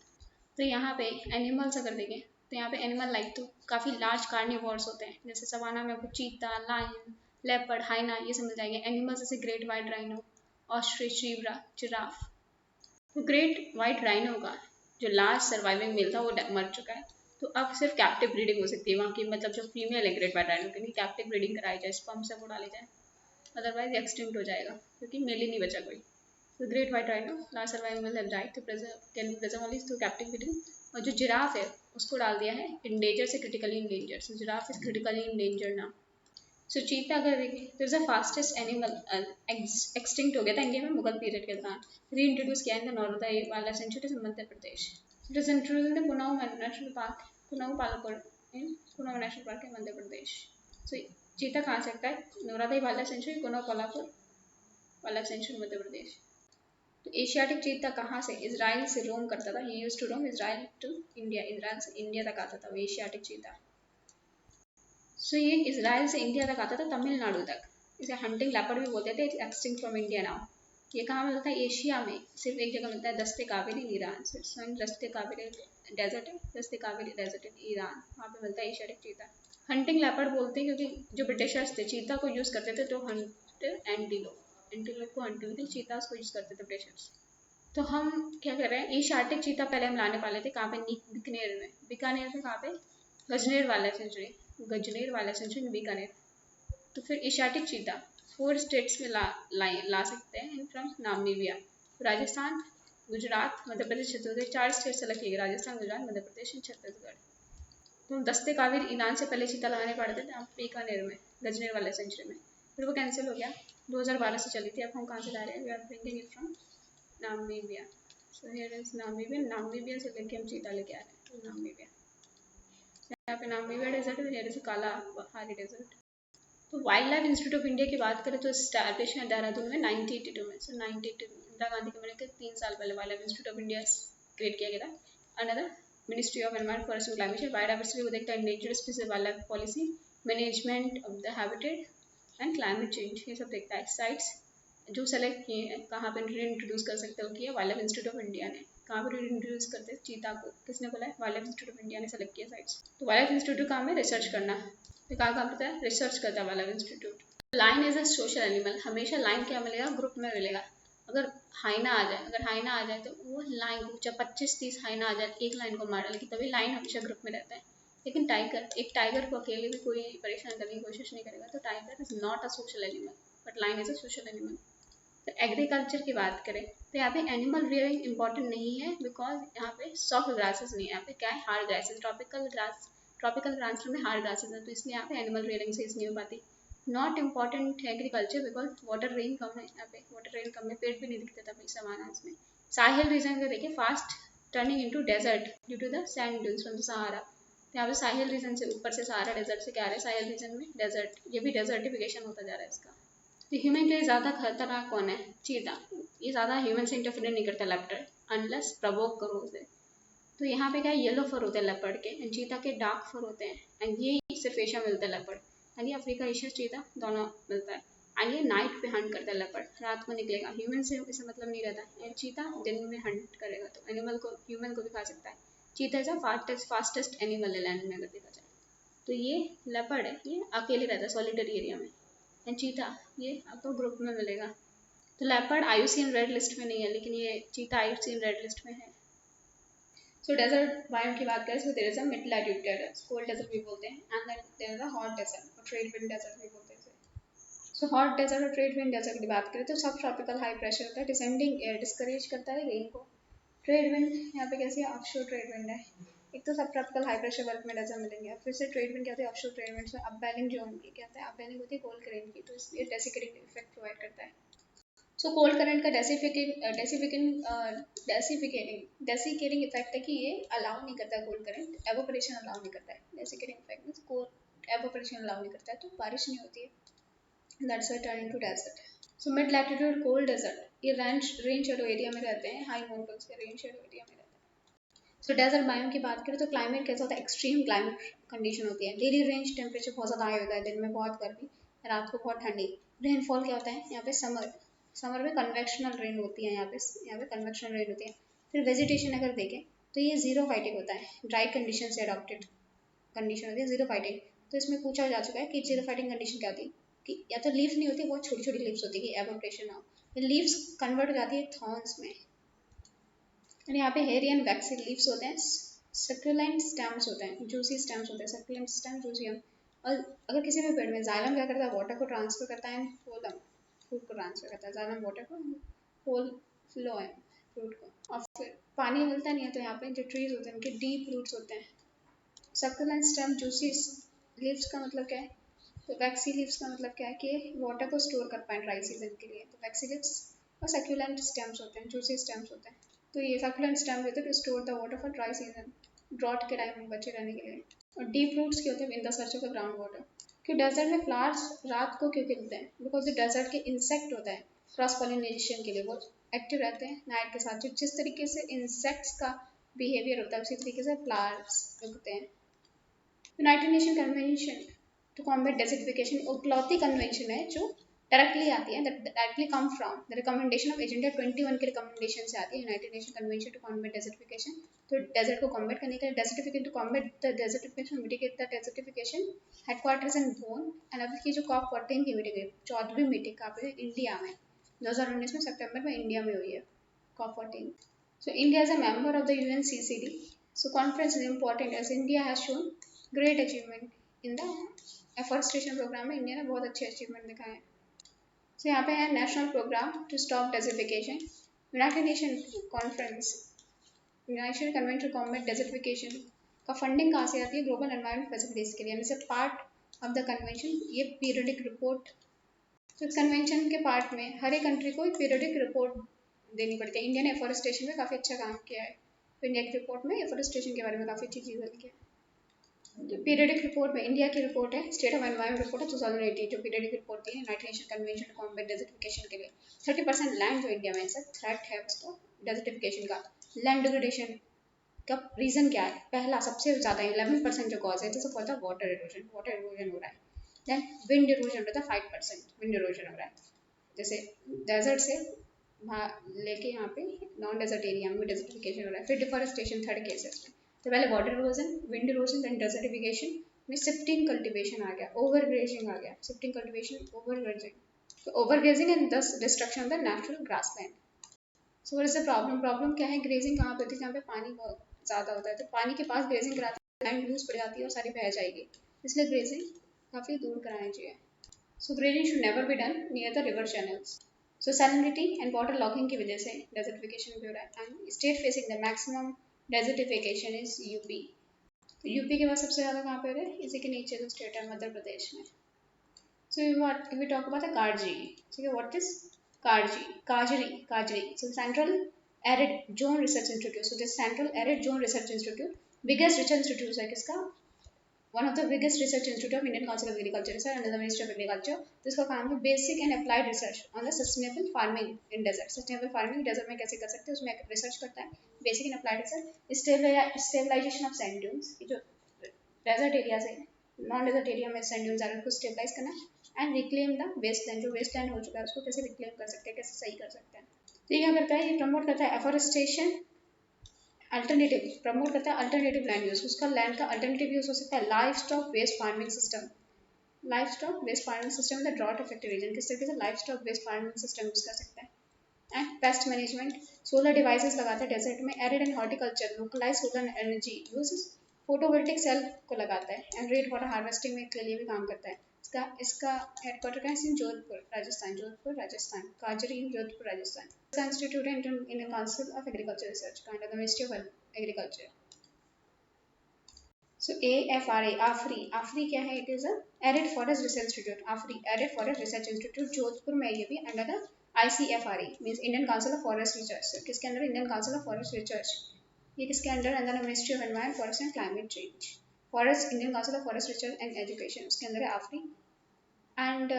तो यहाँ पे एनिमल्स अगर देखें तो यहाँ पे एनिमल लाइक तो काफ़ी लार्ज कार्निवोर्स होते हैं, जैसे सवाना में आपको चीता, लायन, लेपर्ड, हाइना ये सब मिल जाएंगे। एनिमल्स जैसे great white rhino, ostrich, zebra, giraffe. तो ग्रेट वाइट राइनो का जो लास्ट सर्वाइविंग मेल था वो मर चुका है, तो अब सिर्फ कैप्टिव ब्रीडिंग हो सकती है वहाँ की, मतलब जो फीमेल है ग्रेट वाइट राइनो की कैप्टिव ब्रीडिंग कराई जाए, स्पर्म से वो डाली जाए, अदरवाइज एक्सटिंक्ट हो जाएगा क्योंकि मेल ही नहीं बचा कोई। तो great white rhino last surviving male have died, तो can be preserve only through captive breeding. और जो जिराफ है उसको डाल दिया है इंडेंजर से critically endanger, so giraffe is critically endanger now. So cheetah अगर देखिए तो is the fastest animal, extinct हो गया था इंडिया में मुगल पीरियड के दौरान, री इंट्रोड्यूस किया in the northern wildlife sanctuary in Madhya Pradesh. It is introduce in the Kuno national park, Kuno Palkod in Kuno national park in Madhya Pradesh. So cheetah कहाँ से आता है? Nauradehi wildlife sanctuary, Kuno Kolhapur wildlife sanctuary Madhya Pradesh. तो एशियाटिक चीता कहाँ से? इजराइल से रोम करता था, he used to roam Israel to India, Israel से इंडिया तक आता था वो एशियाटिक चीता। सो ये इजराइल से इंडिया तक आता था, तमिलनाडु तक। इसे हंटिंग लेपर्ड भी बोलते थे, it's extinct from India now. ये कहाँ मिलता है? एशिया में सिर्फ एक जगह मिलता है, दस्ते कावेरी ईरान, दस्ते कावेरी डेजर्ट है, दस्ते कावेरी डेजर्ट इन ईरान, वहाँ पे मिलता है एशियाटिक चीता। हंटिंग लेपर्ड बोलते हैं क्योंकि जो ब्रिटिशर्स थे चीता को यूज़ करते थे तो हंट एंटीलोप को हंट करते थे, चीता को यूज़ करते थे ब्रिटिशर्स। तो हम क्या कर रहे हैं? एशियाटिक चीता पहले हम लाने वाले थे, कहाँ पे? बीकानेर में। बीकानेर में कहाँ पे? Gajner wild life sanctuary, Gajner wild life sanctuary Bikaner. तो फिर एशियाटिक चीता 4 स्टेट्स में ला सकते हैं from Namibia, Rajasthan, Gujarat, Madhya Pradesh, Chhattisgarh. 4 state select किए, राजस्थान, गुजरात, मध्य प्रदेश एंड छत्तीसगढ़। तो दस्ते कावेरी ईरान से पहले चीता लगाने पड़ते थे बीकानेर में, गजनेर वाइल्ड लाइफ सेंचुरी में, फिर वो कैंसिल हो गया, 2012 से चली थी। अब हम कहाँ से ला रहे हैं? We are bringing it from Namibia. So here is Namibia, Namibia से लेके हम चीता लेके आ रहे हैं नामीबिया। यहाँ पे नामीबिया डेजर्ट है, हियर इज काला पहाड़ी डेजर्ट। तो wild life institute of India की बात करें तो स्टैब्लिश है देहरादून में 1982 में। सो 1982 इंदिरा गांधी के मरने के 3 साल पहले wild life institute of India create किया गया था। Another ministry of environment, forest and climate change, biodiversity को देखता है, endangered species wild life policy, management of the habitat and climate change, ये सब देखता है। साइट्स जो सेलेक्ट किए हैं कहाँ पर इंट्रोड्यूस कर सकते हो किया wild life institute of India ने। कहाँ पर इंट्रोड्यूस करते हैं चीता को? किसने बोला है? Wild life institute of India ने सेलेक्ट किया साइट्स। तो वाइल्ड लाइफ इंस्टीट्यूट का काम है रिसर्च करना, तो कहाँ काम करता है? रिसर्च करता है wild life institute. Line is a social animal, हमेशा लाइन क्या मिलेगा? ग्रुप में मिलेगा। अगर हाइना आ जाए, अगर हाइना आ जाए तो वो लाइन को, जब 25-30 हाइना आ जाए एक लाइन को मार डालेगी, तभी लाइन हमेशा ग्रुप में रहता है। लेकिन टाइगर, एक टाइगर को अकेले भी कोई परेशान करने की कोशिश नहीं करेगा, तो tiger is not a social animal, but line is a social animal. तो एग्रीकल्चर की बात करें तो यहाँ पे एनिमल रियरिंग इंपॉर्टेंट नहीं है, बिकॉज यहाँ पे सॉफ्ट ग्रासेस नहीं है, यहाँ पे क्या है, हार्ड ग्रासेस, ट्रॉपिकल ग्रास में हार्ड ग्रासेस है, तो इसलिए यहाँ पे एनिमल रियरिंग से नहीं हो पाती। नॉट इम्पॉर्टेंट है एग्रीकल्चर, बिकॉज वाटर रेन कम है, यहाँ पे वाटर रेन कम है, पेड़ भी नहीं दिखते तभी सवाना इसमें। साहिल रीजन को देखिए, fast turning into desert due to the sand dunes from the Sahara. यहाँ पे साहिल रीजन से ऊपर से सहारा डेजर्ट से क्या आ रहा है, साहिल रीजन में डेजर्ट, ये भी डेजर्टिफिकेशन होता जा रहा है इसका। तो ह्यूमन के लिए ज़्यादा खतरनाक कौन है, चीता। ये ज़्यादा ह्यूमन से इंटरफेयर नहीं करता लेपर्ड, अनलेस प्रवोक करो उसे। तो यहाँ पे क्या है, येलो फर होते हैं लेपर्ड के, एंड चीता के डार्क फर होते हैं, एंड ये सिर्फ एशिया में मिलता है लेपर्ड, यानी अफ्रीका एशिया चीता दोनों मिलता है। एंड ये नाइट पे हंट करता है लेपर्ड, रात को निकलेगा, ह्यूमन से इसे मतलब नहीं रहता, एंड चीता दिन में हंट करेगा, तो एनिमल को, ह्यूमन को भी खा सकता है। चीता इज अ फास्टेस्ट एनिमल है लैंड में अगर देखा जाए। तो ये लेपर्ड है, ये अकेले रहता है सॉलिटरी एरिया में, एंड चीता ये आपको ग्रुप में मिलेगा। तो लेपर्ड आईयूसीएन रेड लिस्ट में नहीं है, लेकिन ये चीता आईयूसीएन रेड लिस्ट में है। सो डेजर्ट बायोम की बात करें तो there is a mid latitude desert, cold desert भी बोलते हैं, and then there is a hot desert और ट्रेड विंड डेजर्ट भी बोलते हैं इसे। सो हॉट डेजर्ट और ट्रेड विंड डेजर्ट की बात करें तो सब ट्रॉपिकल हाई प्रेशर होता है, डिसेंडिंग एयर डिस्करेज करता है रेन को। ट्रेड विंड यहाँ पे कैसी है, ऑफशोर ट्रेड विंड है। एक तो सब ट्रॉपिकल हाई प्रेशर वर्क में डेजर्ट मिलेंगे, फिर से ट्रेड विंड क्या होती है, ऑफशोर ट्रेड विंड में अपबेलिंग जोन की क्या होता है, अपबेलिंग होती है कोल्ड करेंट की, तो इसलिए डेसिकेटिंग इफेक्ट प्रोवाइड करता है। सो कोल्ड करंट का डेसिकेटिंग इफेक्ट है कि ये अलाउ नहीं करता है, कोल्ड करंट एवोपरेशन अलाउ नहीं करता है, desiccating effect means cold evaporation allow नहीं करता है, तो बारिश नहीं होती है, that's why turn into desert. So mid latitude cold desert, ये रेन शेडो एरिया में रहते हैं, हाई माउंटेन्स के रेन शेडो एरिया में रहते हैं। सो डेजर्ट बायोम की बात करें तो क्लाइमेट कैसा होता है, एक्सट्रीम क्लाइमेट कंडीशन होती है, डेली रेंज टेम्परेचर बहुत ज़्यादा हाई होता है, दिन में बहुत गर्मी, रात को बहुत ठंडी। रेनफॉल क्या होता है यहाँ पे, समर में कन्वेक्शनल रेन होती है, यहाँ पे कन्वेक्शनल रेन होती है। फिर वेजिटेशन अगर देखें तो ये जीरो फाइटिंग होता है, ड्राई कंडीशन से अडॉप्टेड कंडीशन होती है जीरो फाइटिंग। तो इसमें पूछा जा चुका है कि जीरो फाइटिंग कंडीशन क्या होती है, कि या तो लीफ नहीं होती, बहुत छोटी छोटी लीव्स होती है कि एवोपरेशन ना हो, लीव्स कन्वर्ट हो जाती है थॉर्न्स में, और यहाँ पे हेयरी एंड वैक्सी लीव्स होते हैं, सक्यूलेंट स्टेम्स होते हैं, जूसी स्टेम्स होते हैं, सक्यूलेंट स्टेम जूसी। और अगर किसी भी पेड़ में जाइलम क्या करता है, वाटर को ट्रांसफर करता है, फ्लोएम फ्रूट को ट्रांसफर करता है, जाइलम वाटर को, होल फ्लोएम फ्रूट को, और फिर पानी मिलता नहीं है, तो यहाँ पे जो ट्रीज होते हैं उनके डीप रूट्स होते हैं। सक्यूलेंट स्टेम जूसी लीव्स का मतलब क्या है, तो वैक्सी लीव्स का मतलब क्या है कि वाटर को स्टोर कर पाए ड्राई सीजन के लिए, तो वैक्सी लीव्स। और सक्यूलेंट स्टेम्स होते हैं, जूसी स्टेम्स होते हैं, तो ये सक्यूलेंट स्टेम होते हैं to store the water for dry season, drought के टाइम में बचे रहने के लिए। और डीप रूट्स के होते हैं in the search of the ground water. क्यों डेजर्ट में फ्लावर्स रात को क्यों खिलते हैं, बिकॉज डेजर्ट के इंसेक्ट होता है, क्रॉस पॉलिनेशन के लिए वो एक्टिव रहते हैं नाइट के साथ, जो जिस तरीके से इंसेक्ट्स का बिहेवियर होता है उसी तरीके से फ्लावर्स उगते हैं। United Nation convention to combat desertification इकलौती कन्वेंशन है जो डायरेक्टली आती है, directly come from the recommendation of agenda 21 के रिकमेंडेशन से आती है, United Nation convention to combat desertification. तो डेजर्ट को कॉम्बैट करने के लिए, desertification to combat the desertification, mitigate the desertification, headquarters in Bonn. And अभी की जो COP14 की मीटिंग है, 14वीं मीटिंग काफी इंडिया में 2019 में सितंबर में इंडिया में हुई है COP14। So India is a member of the UNCCD. So conference is important as India has shown great achievement in the afforestation program में इंडिया ने बहुत अच्छे अचीवमेंट दिखाए हैं। So यहाँ पे है national programme to stop desertification, United Nation conference, United convention to combat desertification का फंडिंग कहाँ से आती है, ग्लोबल एनवायरमेंट फैसिलिटीज के लिए, जैसे पार्ट ऑफ द कन्वेंशन ये पीरियडिक रिपोर्ट। तो कन्वेंशन के पार्ट में हर एक कंट्री को एक पीरियडिक रिपोर्ट देनी पड़ती है। इंडिया ने एफोरेस्टेशन में काफ़ी अच्छा काम किया है, तो इंडिया की रिपोर्ट में एफोरेस्टेशन के बारे में काफ़ी अच्छी चीज़ें लिखी है। जो पीरियडिक रिपोर्ट में इंडिया की रिपोर्ट है, स्टेट ऑफ एनवायरमेंट रिपोर्ट है 2018, जो पीरियडिक रिपोर्ट थी United Nation convention to combat desertification के लिए। 30% लैंड जो इंडिया में थ्रेट है उसको डेजर्टिफिकेशन का, लैंड डिग्रेडेशन का रीज़न क्या है, पहला सबसे ज़्यादा 11% जो कॉज है, तो सब होता है वाटर इरोजन हो रहा है। देन विंड इरोजन होता है 5% विंड इरोजन हो रहा है, जैसे डेजर्ट से लेके यहाँ पे नॉन डेजर्ट एरिया में डेजर्टिफिकेशन हो रहा है। फिर डिफॉरेस्टेशन थर्ड केसेस में, तो पहले water erosion, wind erosion, then desertification में शिफ्टिंग कल्टीवेशन आ गया, ओवर ग्रेजिंग आ गया, shifting cultivation, overgrazing. Overgrazing and thus destruction of the natural grassland. So what is the problem? Problem क्या है? ग्रेजिंग कहाँ पे होती है? जहाँ पे पानी बहुत ज़्यादा होता है, तो पानी के पास ग्रेजिंग कराते हैं, लैंड लूज पड़ जाती है और सारी बह जाएगी, इसलिए ग्रेजिंग काफ़ी दूर करानी चाहिए। So grazing should never be done near the river channels. So salinity and waterlogging की वजह से डेजर्टिफिकेशन भी हो रहा है, and state facing the maximum desertification is UP. तो यूपी के बाद सबसे ज़्यादा कहाँ पे हो रहा है? इसी के नीचे जो स्टेट है मध्य प्रदेश में। So we talk about the Karji. So what is Karji? Kajri. So Central Arid Zone Research Institute. So this Central Arid Zone Research Institute, biggest research institute है किसका? One of the biggest research institute of Indian Council of Agriculture sir, under the Ministry of Agriculture. तो इसका काम है basic and applied research on the sustainable farming in desert. Sustainable farming desert में कैसे कर सकते हैं, उसमें research करता है. Basic and applied research. Stabilization of sand dunes. जो desert area से नॉन डेजर्ट एरिया में सैंड ड्यून्स आ रहे हैं, उसको स्टेबलाइज करना है एंड रिक्लेम द वेस्टलैंड, जो वेस्टलैंड हो चुका है उसको कैसे रिक्लेम कर सकते हैं, कैसे सही कर सकते हैं। तो ये क्या करता है? ये प्रमोट करता है एफोरेस्टेशन अल्टरनेटिव, प्रमोट करता है अल्टरनेटिव लैंड यूज। उसका लैंड का अल्टरनेटिव यूज हो सकता है life stock based farming system. Life stock based farming system the drought effective region, किस तरीके से life stock based farming system use कर सकता है। And pest management, solar devices लगाता है डेजर्ट में, arid and horticulture, localise solar energy use, photovoltaic cell को लगाता है एंड रेन वाटर हार्वेस्टिंग में के लिए भी काम करता है। इसका हेडक्वार्टर कहाँ है? जोधपुर राजस्थान, काजरी जोधपुर राजस्थान। इंस्टीट्यूट है Indian council of agriculture research का under the ministry of agriculture. So AFRA, AFRI क्या है? It is a arid forest research institute. AFRI arid forest research institute Jodhpur में, ये भी under the ICFRE means Indian council of forest research. किसके अंदर? Indian council of forest research. ये किसके under? अंदर ministry of environment, forest and climate change. Forest, Indian council of forest research and education, उसके अंदर है आफरी। एंड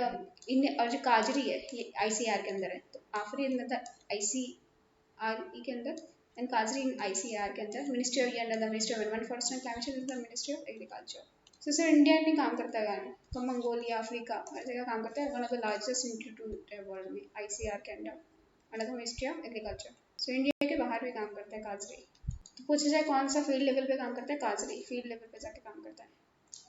और जो काजरी है ये ICR के अंदर है, तो आफरी अंदर ICRE के अंदर एंड काजरी ICR के अंदर। Ministry of under the ministry of environment, forest and climate change, the ministry of agriculture. तो सर इंडिया नहीं काम करता है, तो मंगोलिया, अफ्रीका हर जगह काम करता है। One of the largest institute है वर्ल्ड में ICR के under the ministry of agriculture. So India के बाहर भी काम करता है काजरी। तो पूछा जाए कौन सा फील्ड लेवल पे काम करता है? काजरी फील्ड लेवल पे जाके काम करता है।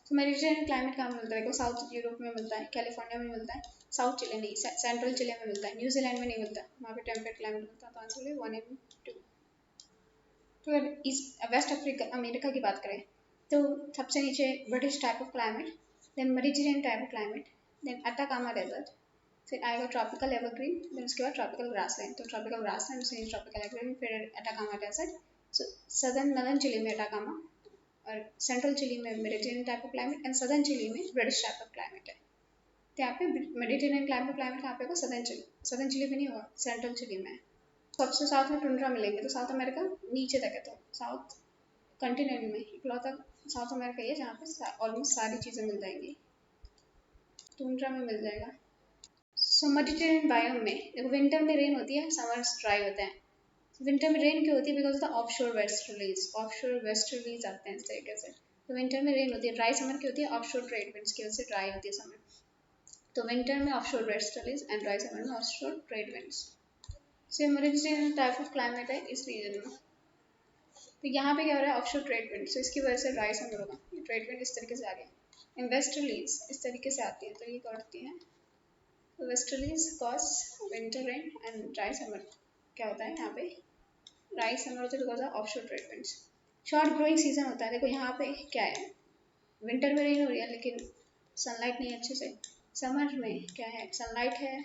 तो मेडिटेरेनियन क्लाइमेट कहाँ मिलता है? साउथ यूरोप में मिलता है, कैलिफोर्निया में मिलता है, साउथ चिले नहीं, सेंट्रल चिले में मिलता है, न्यूजीलैंड में नहीं मिलता, वहाँ पे टेम्परेट क्लाइमेट मिलता है। तो आंसर है 1 and 2। तो अगर ईस्ट वेस्ट अमेरिका की बात करें तो सबसे नीचे British type of climate, then Mediterranean type of climate, then Atacama desert, फिर आएगा ट्रॉपिकल एवरग्रीन, देन उसके बाद ट्रॉपिकल ग्रासलैंड। तो ट्रॉपिकल ग्रासलैंड, उसके नीचे ट्रॉपिकल एवरग्रीन, फिर Atacama desert. So northern Chile में अटाकामा, और सेंट्रल चिली में Mediterranean type of climate, and southern Chile में ब्रिटिश टाइप ऑफ क्लाइमेट है। तो यहाँ पे मेडिटेरेनियन क्लाइमेट कहाँ पे होगा? सदर्न चिली में नहीं होगा, सेंट्रल चिली में। सबसे साउथ में टुंड्रा मिलेंगे, तो साउथ अमेरिका नीचे तक है, तो साउथ कंटिनेंट में इकलौता साउथ अमेरिका ही है जहाँ पे ऑलमोस्ट सारी चीज़ें मिल जाएंगी, टुंड्रा में मिल जाएगा। सो मेडिटेरेनियन बायोम में देखो, विंटर में रेन होती है, समर्स ड्राई होते हैं। विंटर में रेन क्यों होती है? Because of the offshore westerlies आते हैं इस तरीके से। तो विंटर में रेन होती है। ड्राई समर की होती है, ऑफशोर ट्रेड विंड्स की वजह से ड्राई होती है समर। तो विंटर में offshore westerlies and dry summer में offshore trade winds. So Mediterranean type of climate है इस रीजन में। तो यहाँ पे क्या हो रहा है? ऑफशोर ट्रेड विंड, सो इसकी वजह से ड्राई समर होगा। ये ट्रेड विंड इस तरीके से आ रही है, एंड वेस्टर्लीज इस तरीके से आती है, तो ये करती है। तो westerlies cause winter rain and dry summer क्या होता है यहाँ पे? ड्राई समर होता है because of offshore trade winds. Short growing season होता है। देखो यहाँ पे क्या है, विंटर में रेन हो रही है लेकिन सनलाइट नहीं है अच्छे से। समर में क्या है, सनलाइट है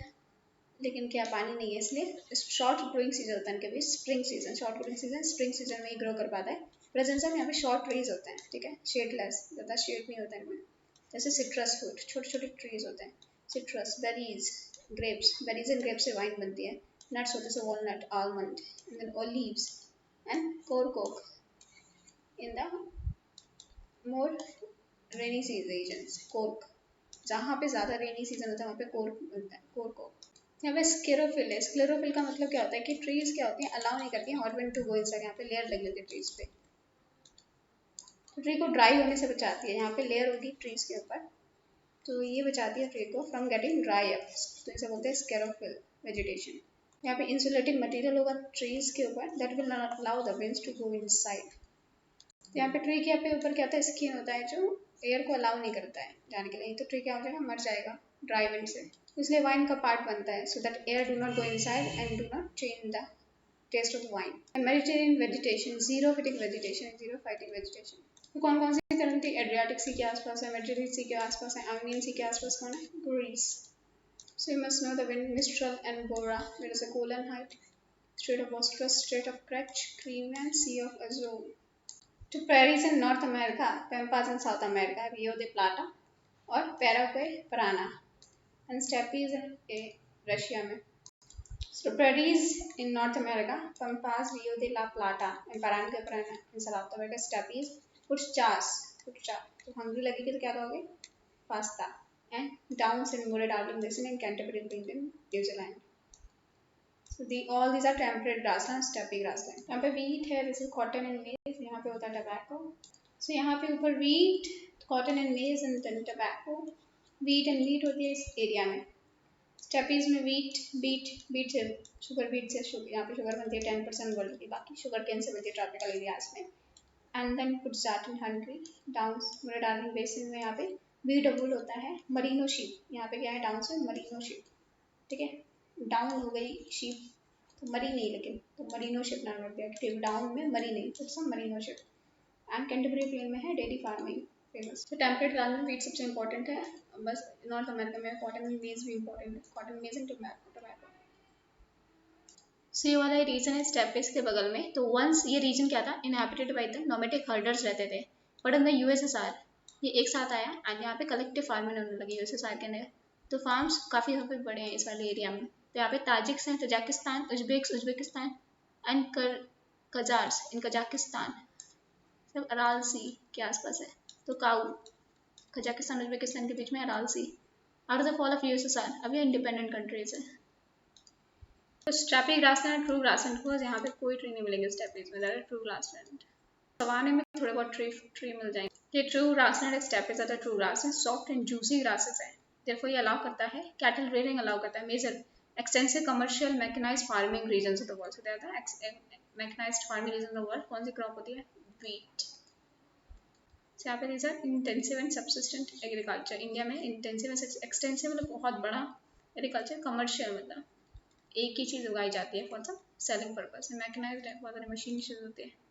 लेकिन क्या पानी नहीं है, इसलिए शॉर्ट ग्रोइंग सीजन होता है इनके बीच। Spring season, short growing season spring season में ही ग्रो कर पाता है। प्रेजेंस में यहाँ पे शॉर्ट ट्रीज होते हैं, ठीक है, शेडलेस, ज़्यादा शेड नहीं होता इनमें। जैसे सिट्रस फ्रूट, छोटे छोटे ट्रीज होते हैं, citrus, berries, grapes, berries and grapes से वाइन बनती है। नट्स होते हैं walnut, almond, and then olives and cork oak in the more rainy seasons. Cork, जहाँ पे ज़्यादा रेनी सीजन होता है वहाँ पे कोर्क मिलता है, कोरकोक। यहाँ पे स्क्लेरोफिल है। स्क्लेरोफिल का मतलब क्या होता है कि ट्रीज क्या होती हैं, अलाउ नहीं करती हैं hot wind to go inside. यहाँ पे लेयर लगी होती है ट्रीज पे, तो ट्री को ड्राई होने से बचाती है। यहाँ पे लेयर होगी ट्रीज के ऊपर, तो ये बचाती है ट्री को फ्रॉम गेटिंग ड्राई अप, तो इसे बोलते हैं स्क्लेरोफिल वेजिटेशन। यहाँ पे इंसुलेटिंग मटेरियल होगा ट्रीज के ऊपर, that will not allow the winds to go inside. तो यहाँ पे ट्री के पे ऊपर क्या होता है, स्किन होता है जो एयर को अलाउ नहीं करता है जाने के लिए, तो ट्री क्या हो जाएगा, मर जाएगा ड्राई विंड से। इसलिए वाइन का पार्ट बनता है, so that air do not go inside and do not change the taste of the wine. Mediterranean vegetation, xerophytic vegetation, xerophytic vegetation. तो कौन कौन सी करंटी एड्रियाटिक सी के आसपास है, मेडिटेरियन सी के आसपास है, आर्मेनियन सी के आसपास कौन है, Greece. So you must know the wind, Mistral and Bora. There is a Golan Height, Strait of Bosporus, Strait of Kerch, Crimea, and Sea of Azov. To prairies in North America, pampas in South America, Rio de Plata, और Paraguay, Parana, and steppes in Russia में. So prairies in North America, pampas, Rio de la Plata, and Paraguay, Parana, in South America, steppes, puchas, तो Hungary लगेगी तो क्या कहोगे, pasta, and downs in Murray Darling Basin and Canterbury Plain in New Zealand. So all these are temperate grasslands, steppe grassland. यहाँ पे wheat है, this is cotton and maize, यहाँ पे होता है tobacco. So यहाँ पे ऊपर wheat, cotton and maize and then tobacco. Wheat and wheat होती है इस एरिया में. Steppes में beet से sugar beet से यहाँ पे sugar बनती है 10% वर्ल्ड की, बाकी sugar cane से बनती है tropical areas में. And then Putzat in Hungary, downs Murray Darling Basin में यहाँ पे वीट वुल होता है, मरीनो शीप, यहाँ पे क्या है डाउन से मरीनो शीप, ठीक है, डाउन हो गई शीप तो मरी नहीं, लेकिन तो मरीनो शिप नाम रख दिया क्योंकि डाउन में मरी नहीं, तो सब merino sheep. And Canterbury plain में है डेयरी फार्मिंग फेमस। तो टेम्परेट इलाके में वीट सबसे इंपॉर्टेंट है, बस नॉर्थ अमेरिका में कॉटन एंड मेज भी इंपॉर्टेंट है, कॉटन मेज एंड टोबैको। सो ये वाला रीजन है स्टेपेस के बगल में। तो वंस ये रीजन क्या था, inhabited by the nomadic herders रहते थे, बट इन द यूएसएसआर ये एक साथ आया एंड यहाँ पे कलेक्टिव फार्मिंग होने लगी यूएसएसआर के अंदर। तो फार्म्स काफ़ी यहाँ पे बड़े हैं इस वाले एरिया में। तो यहाँ पे ताजिक्स हैं, Tajikistan, Uzbekistan and Kazakhs in Kazakhstan, सब अराल सी के आसपास है। तो काऊ कजाकिस्तान उज्बेकिस्तान के बीच में Aral Sea. After the fall of USSR अभी इंडिपेंडेंट कंट्रीज है। तो steppe grassland, true grassland, because यहाँ पे कोई ट्री नहीं मिलेंगे स्टेपीज में, that is true grassland. Savanna में थोड़े बहुत ट्री मिल जाएंगे। ये ट्रू ग्रासलैंड स्टेपीज है, true grassland soft and juicy grasses है, देयरफॉर ये अलाउ करता है कैटल रेयरिंग, अलाउ करता है major extensive commercial mechanised farming regions of the world. So that है mechanised farming region of the world. कौन सी क्रॉप होती है, व्हीट। यहाँ पे these are intensive and subsistent agriculture। India में इंटेंसिव एंड एक्सटेंसिव मतलब बहुत बड़ा, एग्रीकल्चर कमर्शियल मतलब एक ही चीज़ उगाई जाती है for some selling purpose. Mechanised है, बहुत सारी मशीन होती है।